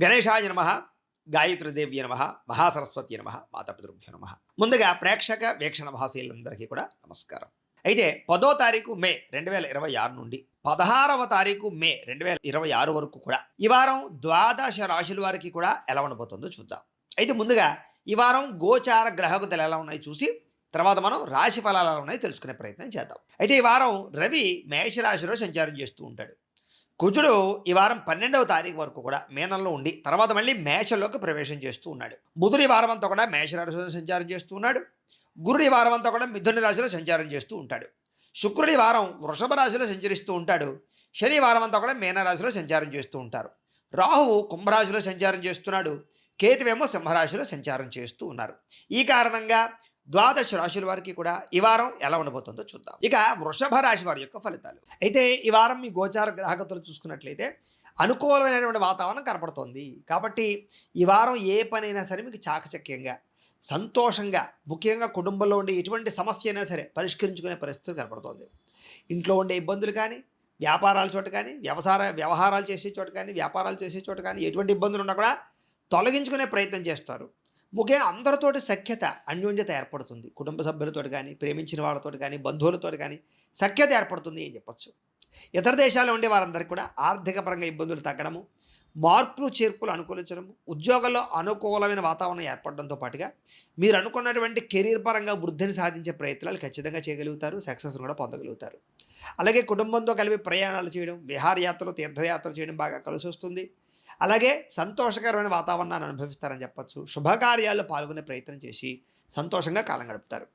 గణేశాయ నమః, గాయత్రీదేవ్యై నమః, మహాసరస్వత్యై నమః, మాతాపితృభ్యో నమః. ముందుగా ప్రేక్షక వీక్షణ మహాశీలందరికీ కూడా నమస్కారం. అయితే 10వ తారీఖు మే 2026 నుండి 16వ తారీఖు మే 2026 వరకు కూడా ఈ వారం ద్వాదశ రాశుల వారికి కూడా ఎలా ఉండబోతుందో చూద్దాం. అయితే ముందుగా ఈ వారం గోచార గ్రహగతులు ఎలా ఉన్నాయి చూసి తర్వాత మనం రాశి ఫలాలు ఎలా ఉన్నాయో తెలుసుకునే ప్రయత్నం చేద్దాం. అయితే ఈ వారం రవి మేషరాశిలో సంచారం చేస్తూ ఉంటాడు. కుజుడు ఈ వారం 12వ తారీఖు వరకు కూడా మీనంలో ఉండి తర్వాత మళ్ళీ మేషంలోకి ప్రవేశం చేస్తూ ఉన్నాడు. బుధుడు ఈ వారం అంతా కూడా మేషరాశిలో సంచారం చేస్తూ ఉన్నాడు. గురుడు ఈ వారం అంతా కూడా మిథున రాశిలో సంచారం చేస్తూ ఉంటాడు. శుక్రుడు ఈ వారం వృషభ రాశిలో సంచరిస్తూ ఉంటాడు. శని వారం అంతా కూడా మీనరాశిలో సంచారం చేస్తూ ఉంటారు. రాహువు కుంభరాశిలో సంచారం చేస్తున్నాడు. కేతువేమో సింహరాశిలో సంచారం చేస్తూ ఉన్నారు. ఈ కారణంగా ద్వాదశ రాశుల వారికి కూడా ఈ వారం ఎలా ఉండబోతుందో చూద్దాం. ఇక వృషభ రాశి వారి యొక్క ఫలితాలు. అయితే ఈ వారం మీ గోచార గ్రహగతులు చూసుకున్నట్లయితే అనుకూలమైనటువంటి వాతావరణం కనపడుతోంది. కాబట్టి ఈ వారం ఏ పనైనా సరే మీకు చాకచక్యంగా సంతోషంగా ముఖ్యంగా కుటుంబంలో ఉండే ఎటువంటి సమస్య అయినా సరే పరిష్కరించుకునే పరిస్థితి కనపడుతోంది. ఇంట్లో ఉండే ఇబ్బందులు కానీ వ్యాపారాల చోట కానీ వ్యవహారాలు చేసే చోట కానీ వ్యాపారాలు చేసే చోట కానీ ఎటువంటి ఇబ్బందులు ఉన్నా కూడా తొలగించుకునే ప్రయత్నం చేస్తారు. ముఖ్యంగా అందరితోటి సఖ్యత అన్యోన్యత ఏర్పడుతుంది. కుటుంబ సభ్యులతో కానీ ప్రేమించిన వాళ్ళతో కానీ బంధువులతో కానీ సఖ్యత ఏర్పడుతుంది అని చెప్పచ్చు. ఇతర దేశాల్లో ఉండే వారందరికీ కూడా ఆర్థిక పరంగా ఇబ్బందులు తగ్గడము, మార్పులు చేర్పులు అనుకూలించడము, ఉద్యోగాల్లో అనుకూలమైన వాతావరణం ఏర్పడడంతో పాటుగా మీరు అనుకున్నటువంటి కెరీర్ పరంగా వృద్ధిని సాధించే ప్రయత్నాలు ఖచ్చితంగా చేయగలుగుతారు. సక్సెస్ను కూడా పొందగలుగుతారు. అలాగే కుటుంబంతో కలిపి ప్రయాణాలు చేయడం, విహారయాత్రలు తీర్థయాత్రలు చేయడం బాగా కలిసి వస్తుంది. అలాగే సంతోషకరమైన వాతావరణాన్ని అనుభవిస్తారని చెప్పచ్చు. శుభకార్యాల్లో పాల్గొనే ప్రయత్నం చేసి సంతోషంగా కాలం గడుపుతారు.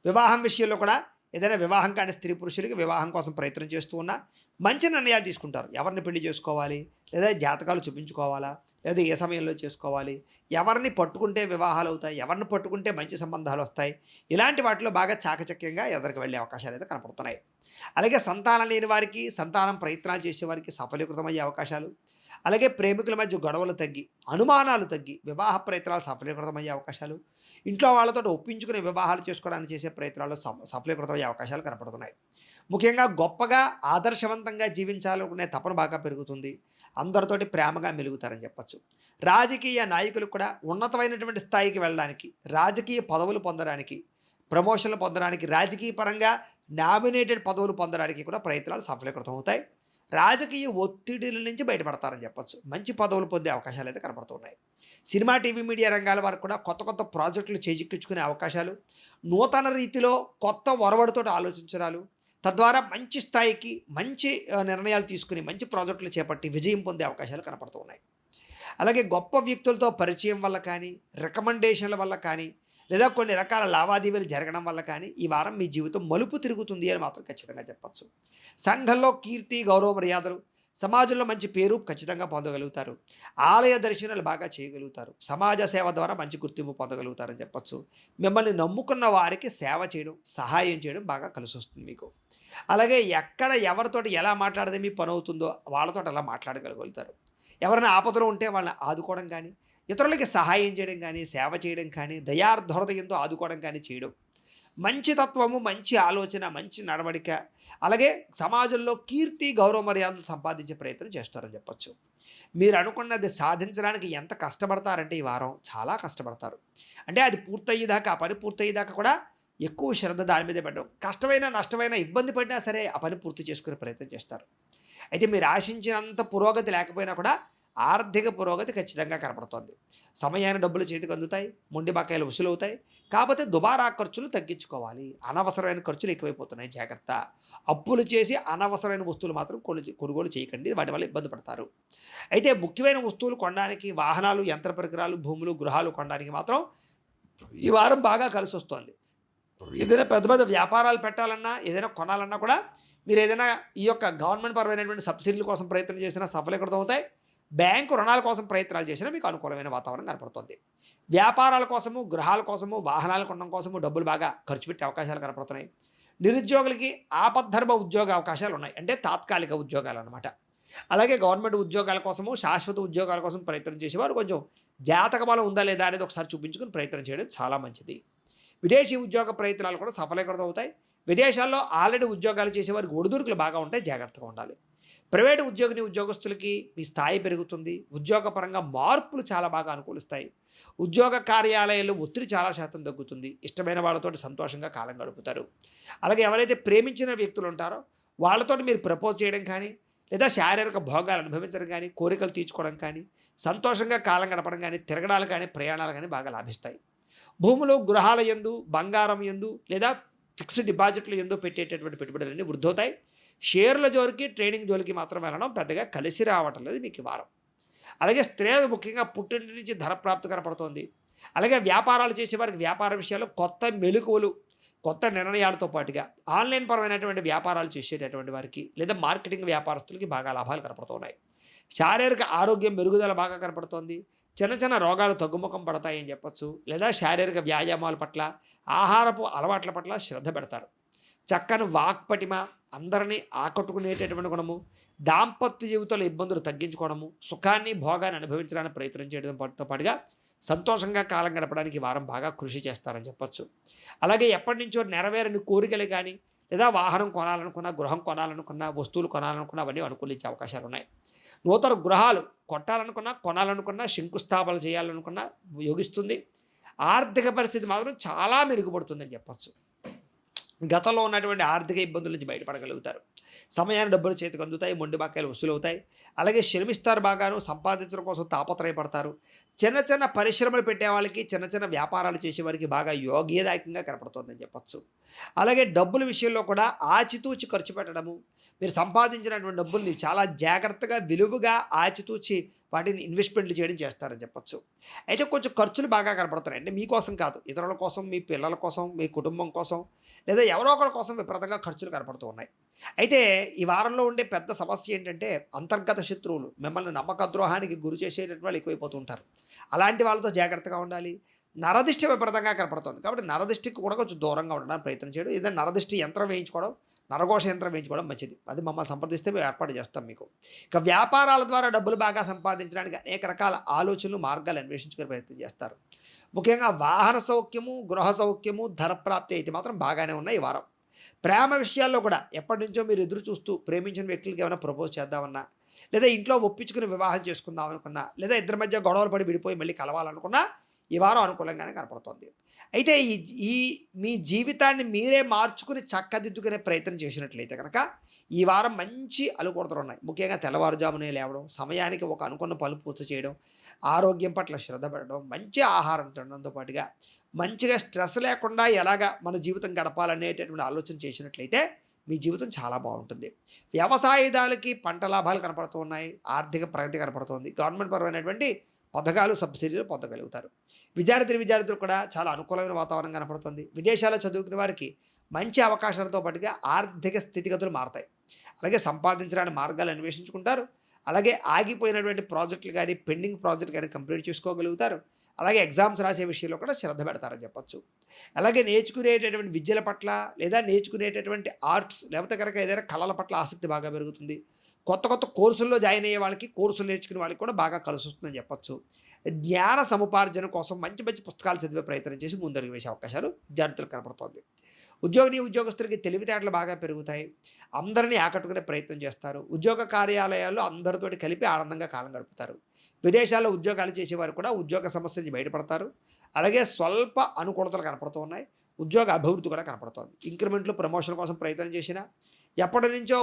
వివాహం విషయంలో కూడా ఏదైనా వివాహం కాని స్త్రీ పురుషులకి వివాహం కోసం ప్రయత్నం చేస్తూ ఉన్నా మంచి నిర్ణయాలు తీసుకుంటారు. ఎవరిని పెళ్లి చేసుకోవాలి, లేదా జాతకాలు చూపించుకోవాలా, లేదా ఏ సమయంలో చేసుకోవాలి, ఎవరిని పట్టుకుంటే వివాహాలు అవుతాయి, ఎవరిని పట్టుకుంటే మంచి సంబంధాలు వస్తాయి, ఇలాంటి వాటిలో బాగా చాకచక్యంగా ఎదరికి వెళ్ళే అవకాశాలు అయితే కనపడుతున్నాయి. అలాగే సంతానం లేని వారికి, సంతానం ప్రయత్నాలు చేసేవారికి సఫలీకృతమయ్యే అవకాశాలు, అలాగే ప్రేమికుల మధ్య గొడవలు తగ్గి అనుమానాలు తగ్గి వివాహ ప్రయత్నాలు సఫలీకృతమయ్యే అవకాశాలు, ఇంట్లో వాళ్ళతో ఒప్పించుకునే వివాహాలు చేసుకోవడానికి చేసే ప్రయత్నాలు సఫలీకృతమయ్యే అవకాశాలు కనపడుతున్నాయి. ముఖ్యంగా గొప్పగా ఆదర్శవంతంగా జీవించాలనుకునే తపన బాగా పెరుగుతుంది. అందరితోటి ప్రేమగా మెలుగుతారని చెప్పచ్చు. రాజకీయ నాయకులు కూడా ఉన్నతమైనటువంటి స్థాయికి వెళ్ళడానికి, రాజకీయ పదవులు పొందడానికి, ప్రమోషన్లు పొందడానికి, రాజకీయ పరంగా నామినేటెడ్ పదవులు పొందడానికి కూడా ప్రయత్నాలు సఫలీకృతం అవుతాయి. రాజకీయ ఒత్తిడిల నుంచి బయటపడతారని చెప్పచ్చు. మంచి పదవులు పొందే అవకాశాలు అయితే కనపడుతున్నాయి. సినిమా టీవీ మీడియా రంగాల వారికి కూడా కొత్త కొత్త ప్రాజెక్టులు చేజిక్కించుకునే అవకాశాలు, నూతన రీతిలో కొత్త ఒరవడితో ఆలోచించడాలు, తద్వారా మంచి స్థాయికి మంచి నిర్ణయాలు తీసుకుని మంచి ప్రాజెక్టులు చేపట్టి విజయం పొందే అవకాశాలు కనపడుతూ ఉన్నాయి. అలాగే గొప్ప వ్యక్తులతో పరిచయం వల్ల కానీ, రికమెండేషన్ల వల్ల కానీ, లేదా కొన్ని రకాల లావాదేవీలు జరగడం వల్ల కానీ ఈ వారం మీ జీవితం మలుపు తిరుగుతుంది అని మాత్రం ఖచ్చితంగా చెప్పచ్చు. సంఘంలో కీర్తి గౌరవ మర్యాదలు, సమాజంలో మంచి పేరు ఖచ్చితంగా పొందగలుగుతారు. ఆలయ దర్శనాలు బాగా చేయగలుగుతారు. సమాజ సేవ ద్వారా మంచి గుర్తింపు పొందగలుగుతారని చెప్పచ్చు. మిమ్మల్ని నమ్ముకున్న వారికి సేవ చేయడం, సహాయం చేయడం బాగా కలిసి వస్తుంది మీకు. అలాగే ఎక్కడ ఎవరితోటి ఎలా మాట్లాడితే మీ పని అవుతుందో వాళ్ళతో అలా మాట్లాడగలుగుతారు. ఎవరైనా ఆపదలో ఉంటే వాళ్ళని ఆదుకోవడం కానీ, ఇతరులకి సహాయం చేయడం కానీ, సేవ చేయడం కానీ, దయార్ధహృదయంతో ఆదుకోవడం కానీ చేయడం, మంచి తత్వము, మంచి ఆలోచన, మంచి నడవడిక, అలాగే సమాజంలో కీర్తి గౌరవ మర్యాదలు సంపాదించే ప్రయత్నం చేస్తారని చెప్పచ్చు. మీరు అనుకున్నది సాధించడానికి ఎంత కష్టపడతారంటే ఈ వారం చాలా కష్టపడతారు. అంటే అది పూర్తయ్యేదాకా, ఆ పని పూర్తయ్యేదాకా కూడా ఎక్కువ శ్రద్ధ దాని మీదే పెట్టడం, కష్టమైన నష్టమైన ఇబ్బంది పడినా సరే ఆ పని పూర్తి చేసుకునే ప్రయత్నం చేస్తారు. అయితే మీరు ఆశించినంత పురోగతి లేకపోయినా కూడా ఆర్థిక పురోగతి ఖచ్చితంగా కనపడుతోంది. సమయాన్ని డబ్బులు చేతికి అందుతాయి, మొండి బకాయిలు వసూలు అవుతాయి. కాకపోతే దుబారా ఖర్చులు తగ్గించుకోవాలి. అనవసరమైన ఖర్చులు ఎక్కువైపోతున్నాయి, జాగ్రత్త. అప్పులు చేసి అనవసరమైన వస్తువులు మాత్రం కొనుగోలు చేయకండి, వాటి వల్ల ఇబ్బంది పడతారు. అయితే ముఖ్యమైన వస్తువులు కొనడానికి, వాహనాలు, యంత్ర పరికరాలు, భూములు, గృహాలు కొనడానికి మాత్రం ఈ వారం బాగా కలిసి వస్తుంది. ఏదైనా పెద్ద పెద్ద వ్యాపారాలు పెట్టాలన్నా, ఏదైనా కొనాలన్నా కూడా మీరు ఏదైనా ఈ యొక్క గవర్నమెంట్ పరమైనటువంటి సబ్సిడీల కోసం ప్రయత్నం చేసినా సఫలీకృతం అవుతాయి. బ్యాంకు రుణాల కోసం ప్రయత్నాలు చేసినా మీకు అనుకూలమైన వాతావరణం కనపడుతుంది. వ్యాపారాల కోసము, గృహాల కోసము, వాహనాల కొనడం కోసము డబ్బులు బాగా ఖర్చు పెట్టే అవకాశాలు కనపడుతున్నాయి. నిరుద్యోగులకి ఆపద్ధర్మ ఉద్యోగ అవకాశాలు ఉన్నాయి, అంటే తాత్కాలిక ఉద్యోగాలు అనమాట. అలాగే గవర్నమెంట్ ఉద్యోగాల కోసము, శాశ్వత ఉద్యోగాల కోసం ప్రయత్నం చేసేవారు కొంచెం జాతక బలం ఉందా లేదా అనేది ఒకసారి చూపించుకుని ప్రయత్నం చేయడం చాలా మంచిది. విదేశీ ఉద్యోగ ప్రయత్నాలు కూడా సఫలీకృతం అవుతాయి. విదేశాల్లో ఆల్రెడీ ఉద్యోగాలు చేసేవారికి ఒడిదుడుకులు బాగా ఉంటాయి, జాగ్రత్తగా ఉండాలి. ప్రైవేటు ఉద్యోగస్తులకి మీ స్థాయి పెరుగుతుంది. ఉద్యోగపరంగా మార్పులు చాలా బాగా అనుకూలిస్తాయి. ఉద్యోగ కార్యాలయాల్లో ఒత్తిడి చాలా శాతం తగ్గుతుంది. ఇష్టమైన వాళ్ళతోటి సంతోషంగా కాలం గడుపుతారు. అలాగే ఎవరైతే ప్రేమించిన వ్యక్తులు ఉంటారో వాళ్ళతోటి మీరు ప్రపోజ్ చేయడం కానీ, లేదా శారీరక భోగాలు అనుభవించడం కానీ, కోరికలు తీర్చుకోవడం కానీ, సంతోషంగా కాలం గడపడం కానీ, తిరగడాలు కానీ, ప్రయాణాలు కానీ బాగా లాభిస్తాయి. భూములు, గృహాల యందు, బంగారం యందు లేదా ఫిక్స్డ్ డిపాజిట్ల యందు పెట్టేటటువంటి పెట్టుబడులన్నీ వృద్ధవుతాయి. షేర్ల జోలికి, ట్రేడింగ్ జోలికి మాత్రం వెళ్ళడం పెద్దగా కలిసి రావటం లేదు మీకు ఈ వారం. అలాగే స్త్రీలు ముఖ్యంగా పుట్టింటి నుంచి ధన ప్రాప్తి కనపడుతోంది. అలాగే వ్యాపారాలు చేసేవారికి వ్యాపార విషయాల్లో కొత్త మెళకువలు, కొత్త నిర్ణయాలతో పాటుగా ఆన్‌లైన్ పరమైనటువంటి వ్యాపారాలు చేసేటటువంటి వారికి లేదా మార్కెటింగ్ వ్యాపారస్తులకి బాగా లాభాలు కనపడుతున్నాయి. శారీరక ఆరోగ్యం మెరుగుదల బాగా కనపడుతోంది. చిన్న చిన్న రోగాలు తగ్గుముఖం పడతాయని చెప్పొచ్చు. లేదా శారీరక వ్యాయామాల పట్ల, ఆహారపు అలవాట్ల పట్ల శ్రద్ధ పెడతారు. చక్కని వాక్పటిమ, అందరినీ ఆకట్టుకునేటటువంటి గుణము, దాంపత్య జీవితంలో ఇబ్బందులు తగ్గించుకోవడము, సుఖాన్ని, భోగాన్ని అనుభవించడానికి ప్రయత్నం చేయడంతో పాటుగా సంతోషంగా కాలం గడపడానికి ఈ వారం బాగా కృషి చేస్తారని చెప్పొచ్చు. అలాగే ఎప్పటినుంచో నెరవేరని కోరికలు కానీ, లేదా వాహనం కొనాలనుకున్నా, గృహం కొనాలనుకున్నా, వస్తువులు కొనాలనుకున్నా అవన్నీ అనుకూలించే అవకాశాలున్నాయి. నూతన గృహాలు కొనాలనుకున్నా, శంకుస్థాపన చేయాలనుకున్నా యోగిస్తుంది. ఆర్థిక పరిస్థితి మాత్రం చాలా మెరుగుపడుతుందని చెప్పొచ్చు. గతంలో ఉన్నటువంటి ఆర్థిక ఇబ్బందుల నుంచి బయటపడగలుగుతారు. సమయాన్ని డబ్బులు చేతికి అందుతాయి, మొండి బాకాయలు వసూలవుతాయి. అలాగే శ్రమిస్తారు బాగాను, సంపాదించడం కోసం తాపత్రయపడతారు. చిన్న చిన్న పరిశ్రమలు పెట్టే వాళ్ళకి, చిన్న చిన్న వ్యాపారాలు చేసేవారికి బాగా యోగ్యదాయకంగా కనపడుతుందని చెప్పొచ్చు. అలాగే డబ్బుల విషయంలో కూడా ఆచితూచి ఖర్చు పెట్టడము, మీరు సంపాదించినటువంటి డబ్బుల్ని చాలా జాగ్రత్తగా, విలువగా ఆచితూచి వాటిని ఇన్వెస్ట్మెంట్లు చేయడం చేస్తారని చెప్పొచ్చు. అయితే కొంచెం ఖర్చులు బాగా కనపడుతున్నాయి. అంటే మీకోసం కాదు, ఇతరుల కోసం, మీ పిల్లల కోసం, మీ కుటుంబం కోసం, లేదా ఎవరో ఒకరి కోసం విపరీతంగా ఖర్చులు కనపడుతూ ఉన్నాయి. అయితే ఈ వారంలో ఉండే పెద్ద సమస్య ఏంటంటే అంతర్గత శత్రువులు, మిమ్మల్ని నమ్మక ద్రోహానికి గురి చేసేటటువంటి వాళ్ళు ఎక్కువైపోతూ ఉంటారు. అలాంటి వాళ్ళతో జాగ్రత్తగా ఉండాలి. నరదిష్టి విపరీతంగా కనపడుతుంది. కాబట్టి నరదిష్టికి కూడా కొంచెం దూరంగా ఉండడానికి ప్రయత్నం చేయడం, ఏదైనా నరదిష్టి యంత్రం వేయించుకోవడం, నరఘోష యంత్రం వేయించుకోవడం మంచిది. అది మమ్మల్ని సంప్రదిస్తే మేము ఏర్పాటు చేస్తాం మీకు. ఇక వ్యాపారాల ద్వారా డబ్బులు బాగా సంపాదించడానికి అనేక రకాల ఆలోచనలు, మార్గాలు అన్వేషించుకునే ప్రయత్నం చేస్తారు. ముఖ్యంగా వాహన సౌఖ్యము, గృహ సౌఖ్యము, ధనప్రాప్తి అయితే మాత్రం బాగానే ఉన్నాయి ఈ వారం. ప్రేమ విషయాల్లో కూడా ఎప్పటి నుంచో మీరు ఎదురు చూస్తూ ప్రేమించిన వ్యక్తులకి ఏమైనా ప్రపోజ్ చేద్దామన్నా, లేదా ఇంట్లో ఒప్పించుకుని వివాహం చేసుకుందాం అనుకున్నా, లేదా ఇద్దరి మధ్య గొడవలు పడి విడిపోయి మళ్ళీ కలవాలనుకున్నా ఈ వారం అనుకూలంగానే కనపడుతోంది. అయితే ఈ ఈ మీ జీవితాన్ని మీరే మార్చుకుని చక్కదిద్దుకునే ప్రయత్నం చేసినట్లయితే కనుక ఈ వారం మంచి అనుకూలతలు ఉన్నాయి. ముఖ్యంగా తెల్లవారుజామునే లేవడం, సమయానికి ఒక అనుకున్న పనులు పూర్తి చేయడం, ఆరోగ్యం పట్ల శ్రద్ధ పెట్టడం, మంచి ఆహారం తినడంతో పాటుగా మంచిగా స్ట్రెస్ లేకుండా ఎలాగా మన జీవితం గడపాలనేటటువంటి ఆలోచన చేసినట్లయితే మీ జీవితం చాలా బాగుంటుంది. వ్యవసాయదారులకి పంట లాభాలు కనపడుతూ ఉన్నాయి. ఆర్థిక ప్రగతి కనపడుతోంది. గవర్నమెంట్ పరమైనటువంటి పథకాలు, సబ్సిడీలు పొందగలుగుతారు. విద్యార్థులు కూడా చాలా అనుకూలమైన వాతావరణం కనపడుతుంది. విదేశాల్లో చదువుకునే వారికి మంచి అవకాశాలతో పాటుగా ఆర్థిక స్థితిగతులు మారతాయి. అలాగే సంపాదించడానికి మార్గాలు అన్వేషించుకుంటారు. అలాగే ఆగిపోయినటువంటి ప్రాజెక్టులు కానీ, పెండింగ్ ప్రాజెక్టులు కానీ కంప్లీట్ చేసుకోగలుగుతారు. అలాగే ఎగ్జామ్స్ రాసే విషయంలో కూడా శ్రద్ధ పెడతారని చెప్పొచ్చు. అలాగే నేర్చుకునేటటువంటి విద్యల పట్ల, లేదా నేర్చుకునేటటువంటి ఆర్ట్స్, లేకపోతే కనుక ఏదైనా కళల పట్ల ఆసక్తి బాగా పెరుగుతుంది. కొత్త కోర్సుల్లో జాయిన్ అయ్యే వాళ్ళకి, కోర్సులు నేర్చుకునే వాళ్ళకి కూడా బాగా కలిసి వస్తుందని చెప్పొచ్చు. జ్ఞాన సముపార్జన కోసం మంచి మంచి పుస్తకాలు చదివే ప్రయత్నం చేసి ముందడుగు వేసే అవకాశాలు విద్యార్థులకు కనపడుతోంది. ఉద్యోగస్తులకి తెలివితేటలు బాగా పెరుగుతాయి. అందరినీ ఆకట్టుకునే ప్రయత్నం చేస్తారు. ఉద్యోగ కార్యాలయాల్లో అందరితోటి కలిపి ఆనందంగా కాలం గడుపుతారు. విదేశాల్లో ఉద్యోగాలు చేసేవారు కూడా ఉద్యోగ సమస్య నుంచి బయటపడతారు. అలాగే స్వల్ప అనుకూలతలు కనపడుతూ ఉన్నాయి. ఉద్యోగ అభివృద్ధి కూడా కనపడుతోంది. ఇంక్రిమెంట్లు, ప్రమోషన్ కోసం ప్రయత్నం చేసినా, ఎప్పటి నుంచో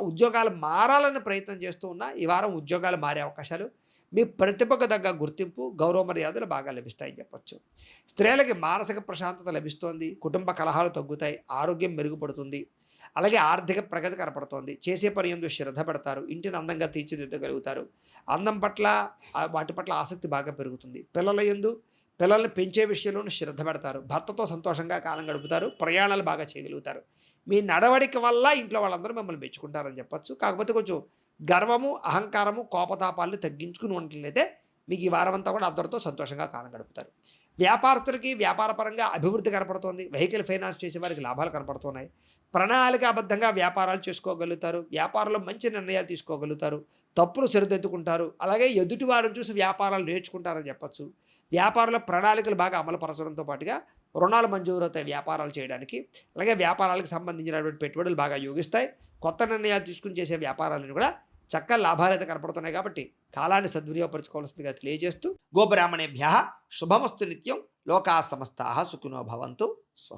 ఉద్యోగాలు మారాలని ప్రయత్నం చేస్తూ ఉన్నా ఈ వారం ఉద్యోగాలు మారే అవకాశాలు, మీ ప్రతిభకు తగ్గ గుర్తింపు, గౌరవ మర్యాదలు బాగా లభిస్తాయని చెప్పొచ్చు. స్త్రీలకి మానసిక ప్రశాంతత లభిస్తోంది. కుటుంబ కలహాలు తగ్గుతాయి. ఆరోగ్యం మెరుగుపడుతుంది. అలాగే ఆర్థిక ప్రగతి కనపడుతోంది. చేసే పని యందు శ్రద్ధ పెడతారు. ఇంటిని అందంగా తీర్చిదిద్దగలుగుతారు. అందం పట్ల, వాటి పట్ల ఆసక్తి బాగా పెరుగుతుంది. పిల్లల్ని పెంచే విషయంలోనూ శ్రద్ధ పెడతారు. భర్తతో సంతోషంగా కాలం గడుపుతారు. ప్రయాణాలు బాగా చేయగలుగుతారు. మీ నడవడిక వల్ల ఇంట్లో వాళ్ళందరూ మిమ్మల్ని మెచ్చుకుంటారని చెప్పొచ్చు. కాకపోతే కొంచెం గర్వము, అహంకారము, కోపతాపాలను తగ్గించుకుని ఉన్నట్లయితే మీకు ఈ వారం అంతా కూడా అందరితో సంతోషంగా కాలం గడుపుతారు. వ్యాపారస్తులకి వ్యాపారపరంగా అభివృద్ధి కనపడుతోంది. వెహికల్ ఫైనాన్స్ చేసే వారికి లాభాలు కనపడుతున్నాయి. ప్రణాళికాబద్ధంగా వ్యాపారాలు చేసుకోగలుగుతారు. వ్యాపారంలో మంచి నిర్ణయాలు తీసుకోగలుగుతారు. తప్పులు సరిదిద్దుకుంటారు. అలాగే ఎదుటి వారిని చూసి వ్యాపారాలు నేర్చుకుంటారని చెప్పొచ్చు. వ్యాపారుల ప్రణాళికలు బాగా అమలుపరచడంతో పాటుగా రుణాలు మంజూరవుతాయి వ్యాపారాలు చేయడానికి. అలాగే వ్యాపారాలకు సంబంధించినటువంటి పెట్టుబడులు బాగా యోగిస్తాయి. కొత్త నిర్ణయాలు తీసుకుని చేసే వ్యాపారాలను కూడా చక్కగా లాభాలైతే కనపడుతున్నాయి కాబట్టి కాలాన్ని సద్వినియోగపరచుకోవాల్సిందిగా తెలియజేస్తూ గోబ్రాహ్మణేభ్య శుభమస్తు నిత్యం లోకా సమస్తాః సుఖినో భవంతు